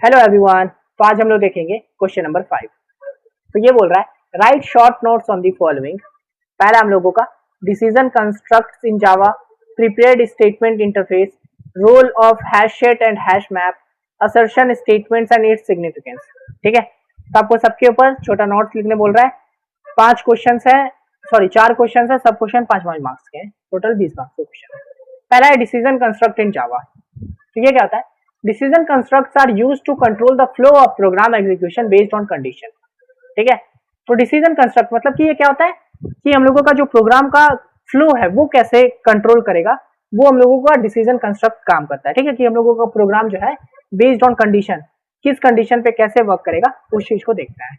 Hello everyone. तो आज हम लोग देखेंगे क्वेश्चन नंबर 5। तो ये बोल रहा है write short notes on the following. पहला हम लोगों का decision constructs in Java, prepared statement interface, role of hash set and hash map, assertion statements and its significance. ठीक है, तो आपको सबके ऊपर छोटा नोट्स लिखने बोल रहा है। 5 क्वेश्चन है, सॉरी 4 क्वेश्चन है, सब क्वेश्चन 5-5 मार्क्स के हैं, टोटल 20 मार्क्स के क्वेश्चन है। पहला है डिसीजन कंस्ट्रक्ट इन जावा। तो ये क्या होता है? Decision constructs are used to control the flow of program execution based on condition. ठीक है, तो डिसीजन कंस्ट्रक्ट मतलब कि ये क्या होता है कि हम लोगों का जो प्रोग्राम का फ्लो है वो कैसे कंट्रोल करेगा, वो हम लोगों का डिसीजन कंस्ट्रक्ट काम करता है। ठीक है, कि हम लोगों का प्रोग्राम जो है बेस्ड ऑन कंडीशन, किस कंडीशन पे कैसे वर्क करेगा उस चीज को देखता है।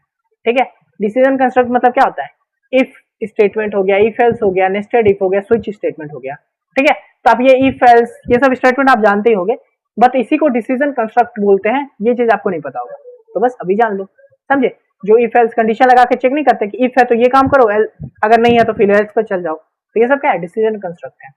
ठीक है, डिसीजन कंस्ट्रक्ट मतलब क्या होता है? इफ स्टेटमेंट हो गया, इफ एल्स हो गया, नेस्टेड इफ हो गया, स्विच स्टेटमेंट हो गया। ठीक है, तो आप ये इफ एल्स ये सब स्टेटमेंट आप जानते ही होंगे, बट इसी को डिसीजन कंस्ट्रक्ट बोलते हैं। ये चीज आपको नहीं पता होगा तो बस अभी जान लो, समझे? जो इफ एल्स कंडीशन लगा के चेक नहीं करते कि इफ है तो ये काम करो, अगर नहीं है तो फिर एल्स पर चल जाओ। तो ये सब क्या है? डिसीजन कंस्ट्रक्ट है।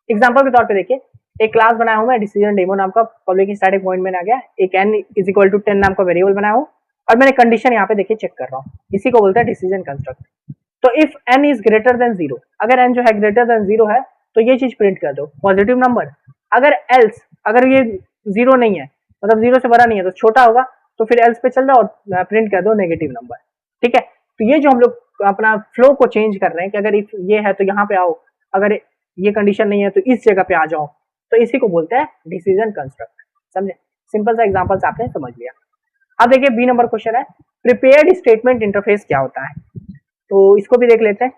एग्जांपल के तौर पे देखिए, एक क्लास बनाया हूं मैं डिसीजन डेमो नाम का, पब्लिक स्टैटिक पॉइंट में आ गया, एक n इज इक्वल टू 10 नाम का वेरिएबल बनाया हूं और मैंने कंडीशन यहाँ पे देखिए चेक कर रहा हूँ। इसी को बोलते हैं डिसीजन कंस्ट्रक्ट। तो if n is greater then 0, अगर n जो है ग्रेटर देन 0 है तो ये चीज प्रिंट कर दो, पॉजिटिव नंबर। अगर एल्स, अगर ये 0 नहीं है, मतलब 0 से बड़ा नहीं है तो छोटा होगा, तो फिर एल्स पे चल जाओ और प्रिंट कर दो नेगेटिव नंबर। ठीक है, तो ये जो हम लोग अपना फ्लो को चेंज कर रहे हैं कि अगर इफ ये है तो यहाँ पे आओ, अगर ये कंडीशन नहीं है तो इस जगह पे आ जाओ, तो इसी को बोलते हैं डिसीजन कंस्ट्रक्ट। समझे? सिंपल सा एग्जांपल्स आपने समझ लिया। अब देखिए बी नंबर क्वेश्चन है, प्रिपेयर्ड स्टेटमेंट इंटरफेस क्या होता है? तो इसको भी देख लेते हैं।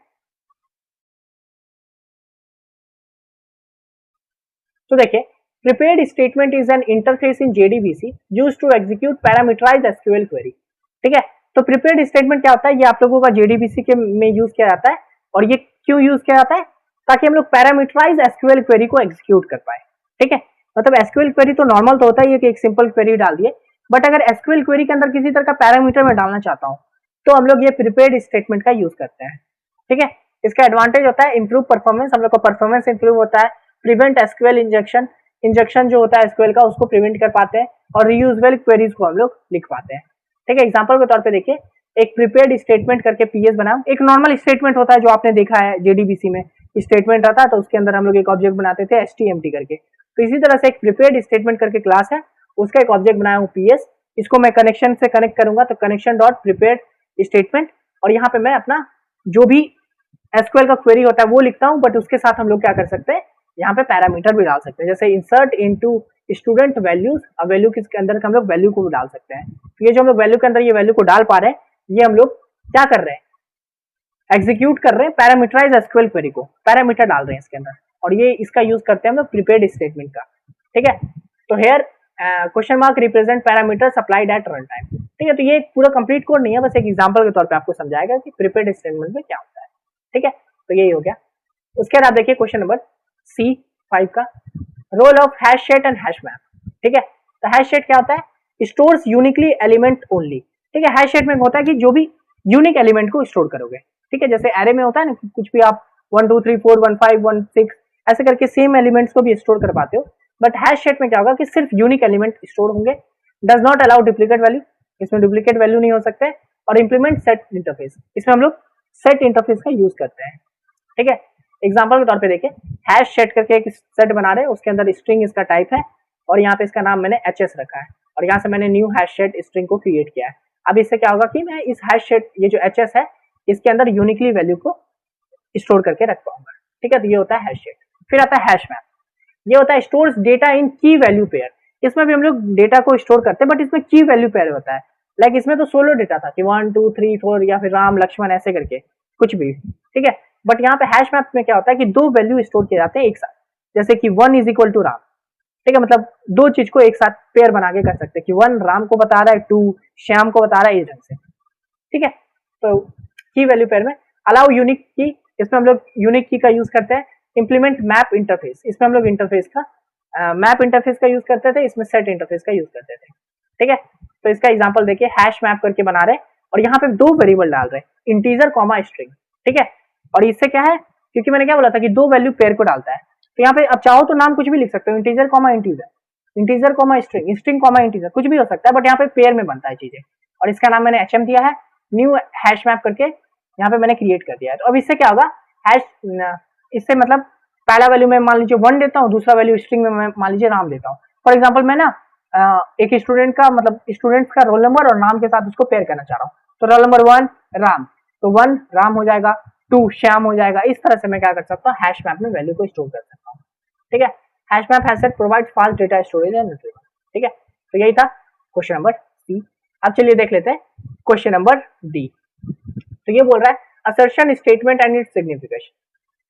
तो देखिए, prepared statement is an interface in JDBC used to execute parameterized SQL query. ठीक है, तो प्रिपेयर्ड स्टेटमेंट क्या होता है? ये आप लोगों का जेडीबीसी के में यूज किया जाता है। और ये क्यों यूज किया जाता है? ताकि हम लोग पैरामीटराइज्ड एसक्यूएल क्वेरी को एग्जीक्यूट कर पाए। ठीक है, मतलब एसक्यूएल क्वेरी तो नॉर्मल तो होता ही है कि एक सिंपल क्वेरी डाल दिए, बट अगर एसक्यूएल क्वेरी के अंदर किसी तरह का पैरामीटर में डालना चाहता हूं तो हम लोग ये प्रिपेयर्ड स्टेटमेंट का यूज करते हैं। ठीक है, इसका एडवांटेज होता है इंप्रूव परफॉर्मेंस, हम लोग का परफॉर्मेंस इंप्रूव होता है, प्रिवेंट एसक्यूएल इंजेक्शन, इंजेक्शन जो होता है एसक्यूएल का उसको प्रिवेंट कर पाते हैं, और रीयूजेबल क्वेरीज को हम लोग लिख पाते हैं। ठीक है, एग्जांपल के तौर पे देखिए, एक प्रिपेयर्ड स्टेटमेंट करके पीएस बनाओ। एक नॉर्मल स्टेटमेंट होता है जो आपने देखा है जेडीबीसी में, स्टेटमेंट आता है तो उसके अंदर हम लोग एक ऑब्जेक्ट बनाते थे एचटीएमटी करके। तो इसी तरह से एक प्रिपेयर्ड स्टेटमेंट करके क्लास है, उसका एक ऑब्जेक्ट बनाया हूँ पीएस। इसको मैं कनेक्शन से कनेक्ट करूंगा तो कनेक्शन डॉट प्रिपेयर्ड स्टेटमेंट, और यहाँ पे मैं अपना जो भी एसक्यूएल का क्वेरी होता है वो लिखता हूँ, बट उसके साथ हम लोग क्या कर सकते हैं, यहाँ पे पैरामीटर भी डाल सकते हैं, जैसे इंसर्ट इनटू स्टूडेंट वैल्यूज। अब वैल्यू किसके अंदर हम लोग वैल्यू को भी डाल सकते हैं। तो ये जो हम लोग वैल्यू के अंदर ये वैल्यू को डाल पा रहे हैं, ये हम लोग क्या कर रहे हैं, एग्जीक्यूट कर रहे हैं पैरामीटराइज एसक्यूएल क्वेरी को, पैरामीटर डाल रहे हैं इसके अंदर, और ये इसका यूज करते हैं हम लोग प्रीपेड स्टेटमेंट का। ठीक है, तो here question mark represent parameter supplied eight run time. ठीक है, तो ये पूरा कंप्लीट कोड नहीं है, बस एक एग्जांपल के तौर पे आपको समझाएगा कि प्रीपेड स्टेटमेंट में क्या होता है। ठीक है, तो यही हो गया। उसके बाद आप देखिए क्वेश्चन नंबर C5 का, role of hash set and hash map. ठीक है, तो हैश सेट क्या होता है? Stores uniquely element only. ठीक है, हैश सेट में होता है कि जो भी यूनिक एलिमेंट को स्टोर करोगे। ठीक है, जैसे एरे में होता है ना, कुछ भी आप 1 2 3 4 1 5 1 6 ऐसे करके सेम एलिमेंट्स को भी स्टोर कर पाते हो, बट हैश सेट में क्या होगा कि सिर्फ यूनिक एलिमेंट स्टोर होंगे। Does not allow duplicate value, इसमें डुप्लीकेट वैल्यू नहीं हो सकते। और इंप्लीमेंट सेट इंटरफेस, इसमें हम लोग सेट इंटरफेस का यूज करते हैं। ठीक है, एग्जांपल के तौर पे देखिए, हैश सेट करके एक सेट बना रहे हैं, उसके अंदर स्ट्रिंग इसका टाइप है, और यहाँ पे इसका नाम मैंने एचएस रखा है, और यहाँ से मैंने न्यू हैश सेट स्ट्रिंग को क्रिएट किया है। अब इससे क्या होगा कि मैं इस हैश सेट, ये जो एचएस है, इसके अंदर यूनिकली वैल्यू को स्टोर करके रख पाऊंगा। ठीक है, तो ये होता है हैश सेट। फिर आता है हैश मैप, ये होता है स्टोर्स डेटा इन की वैल्यू पेयर। इसमें भी हम लोग डेटा को स्टोर करते हैं, बट इसमें की वैल्यू पेयर होता है। लाइक इसमें तो सोलो डेटा था कि 1 2 3 4 या फिर राम लक्ष्मण ऐसे करके कुछ भी। ठीक है, बट यहाँ पे हैश मैप में क्या होता है कि 2 वैल्यू स्टोर किए जाते हैं एक साथ, जैसे कि 1 इज इक्वल टू राम। ठीक है, मतलब 2 चीज को एक साथ पेयर बना के कर सकते हैं कि 1 राम को बता रहा है, 2 श्याम को बता रहा है, इस ढंग से। ठीक है, तो की वैल्यू पेयर में अलाउ यूनिक की, इसमें हम लोग यूनिक की का यूज करते हैं। इंप्लीमेंट मैप इंटरफेस, इसमें हम लोग इंटरफेस का मैप इंटरफेस का यूज करते थे, इसमें सेट इंटरफेस का यूज करते थे। ठीक है, तो इसका एग्जांपल देखिए, हैश मैप करके बना रहे हैं और यहाँ पे 2 वेरिएबल डाल रहे हैं, इंटीजर कॉमा स्ट्रिंग। ठीक है, और इससे क्या है, क्योंकि मैंने क्या बोला था कि 2 वैल्यू पेयर को डालता है, तो यहाँ पे अब चाहो तो नाम कुछ भी लिख सकते हो, integer comma integer. Integer comma string, string comma integer, कुछ भी हो सकता है, बट यहाँ पे पेयर में बनता है चीजें। और इसका नाम मैंने HM दिया है, न्यू हैश मैप करके यहाँ पे मैंने क्रिएट कर दिया है। तो अब इससे क्या होगा, हैश, इससे मतलब पहला वैल्यू में मान लीजिए 1 देता हूँ, दूसरा वैल्यू स्ट्रिंग में मैं मान लीजिए राम देता हूँ। फॉर एग्जाम्पल मैं ना एक स्टूडेंट का मतलब स्टूडेंट का रोल नंबर और नाम के साथ उसको पेयर करना चाह रहा हूँ। तो रोल नंबर 1 राम, तो 1 राम हो जाएगा, 2 श्याम हो जाएगा। इस तरह से मैं क्या कर सकता हूँ, हैश मैप में वैल्यू को स्टोर कर सकता हूँ। ठीक है, hash map has set provide fast data storage and retrieval. ठीक है, तो यही था क्वेश्चन नंबर सी। अब चलिए देख लेते हैं क्वेश्चन नंबर डी। तो ये बोल रहा है assertion statement and its signification.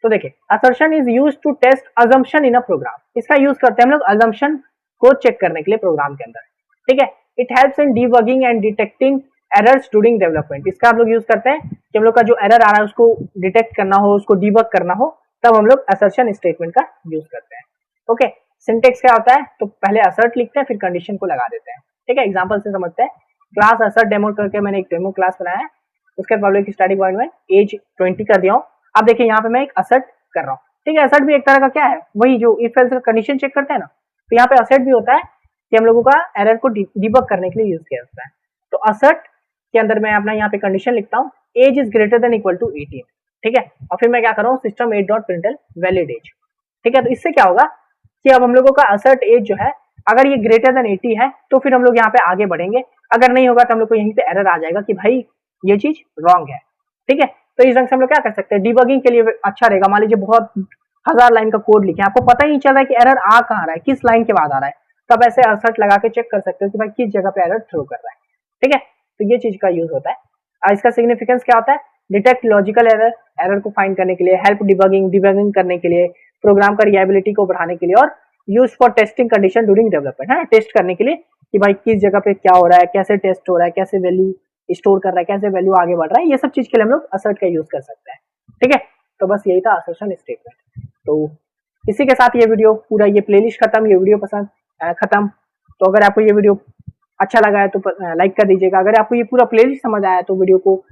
तो देखिए, assertion is used to test assumption in a program. इसका यूज करते हैं हम लोग अजम्पशन को चेक करने के लिए प्रोग्राम के अंदर। ठीक है, it helps in debugging and detecting errors during development. इसका हम लोग यूज करते हैं कि हम लोग का जो एरर आ रहा है उसको डिटेक्ट करना हो, उसको डीबग करना हो, तब हम लोग असर्शन स्टेटमेंट का यूज करते हैं। ओके, सिंटेक्स क्या होता है, तो पहले असर्ट लिखते हैं, फिर कंडीशन को लगा देते हैं। ठीक है, एग्जांपल से समझते हैं। क्लास असर्ट डेमो करके मैंने एक डेमो क्लास बनाया है, उसके बाद पब्लिक स्टैटिक वॉइड में एज 20 कर दिया हूँ। अब देखिए यहाँ पे मैं एक असर्ट कर रहा हूँ। ठीक है, असर्ट भी एक तरह का क्या है, वही जो इफ एल्स का कंडीशन चेक करते हैं ना, तो यहाँ पे असर्ट भी होता है कि हम लोगों का एरर को डीबग करने के लिए यूज किया जाता है। तो असर्ट के अंदर मैं अपना यहाँ पे कंडीशन लिखता हूँ, age is greater than equal to 18। ठीक है, और फिर मैं क्या कर रहा हूँ, system age dot println valid age. ठीक है, तो इससे क्या होगा कि अब हम लोगों का असर्ट एज जो है, अगर ये ग्रेटर देन 80 है तो फिर हम लोग यहाँ पे आगे बढ़ेंगे, अगर नहीं होगा तो हम लोग को यहीं पे एरर आ जाएगा कि भाई ये चीज रॉन्ग है। ठीक है, तो इस ढंग से हम लोग क्या कर सकते हैं, डीबगिंग के लिए अच्छा रहेगा। मान लीजिए बहुत 1000 लाइन का कोड लिखे, आपको पता ही नहीं चल रहा है कि एरर आ कहाँ रहा है, किस लाइन के बाद आ रहा है, तब ऐसे असर्ट लगा के चेक कर सकते हो कि भाई किस जगह पे एरर थ्रो कर रहा है। ठीक है, तो ये चीज का यूज होता है। और इसका सिग्निफिकेंस क्या होता है, डिटेक्ट लॉजिकल एरर, एरर को फाइंड करने के लिए, हेल्प डिबगिंग करने के लिए, प्रोग्राम का रिलायबिलिटी को बढ़ाने के लिए, और use for testing condition during development, है ना, टेस्ट करने के लिए कि भाई किस जगह पे क्या हो रहा है, कैसे टेस्ट हो रहा है, कैसे वैल्यू स्टोर कर रहा है, कैसे वैल्यू आगे बढ़ रहा है, ये सब चीज के लिए हम लोग असर्ट का यूज कर सकते हैं। ठीक है, तो बस यही था असर्शन स्टेटमेंट। तो इसी के साथ ये वीडियो पूरा, ये प्लेलिस्ट खत्म, ये वीडियो पसंद खत्म। तो अगर आपको ये वीडियो अच्छा लगा है तो लाइक कर दीजिएगा। अगर आपको ये पूरा प्लेलिस्ट समझ आया तो वीडियो को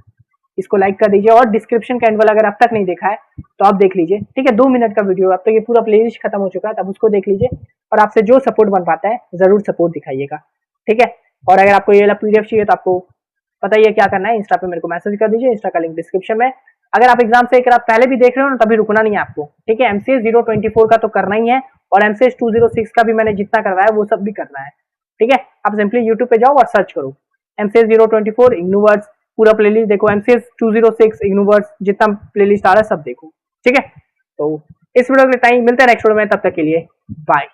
इसको लाइक कर दीजिए, और डिस्क्रिप्शन का एंड अगर अब तक नहीं देखा है तो आप देख लीजिए। ठीक है, 2 मिनट का वीडियो, अब तो ये पूरा प्लेलिस्ट खत्म हो चुका है, तब उसको देख लीजिए, और आपसे जो सपोर्ट बन पाता है जरूर सपोर्ट दिखाइएगा। ठीक है, और अगर आपको ये वाला PDF चाहिए तो आपको पता ही है क्या करना है, इंस्टा पे मेरे को मैसेज कर दीजिए, इंस्टा का लिंक डिस्क्रिप्शन में। अगर आप एग्जाम से एक रात पहले भी देख रहे हो ना, तभी रुकना नहीं है आपको। ठीक है, MCS 024 का तो करना ही है, और MCS 206 का भी मैंने जितना करवाया वो सब भी करना है। ठीक है, आप सिंपली यूट्यूब पे जाओ और सर्च करो MCS 024 इग्नूवर्स, पूरा प्लेलिस्ट देखो, MCS 206 इग्नूवर्स, जितना प्लेलिस्ट आ रहा है सब देखो। ठीक है, तो इस वीडियो के लिए टाइम मिलता है नेक्स्ट वीडियो में, तब तक के लिए बाय।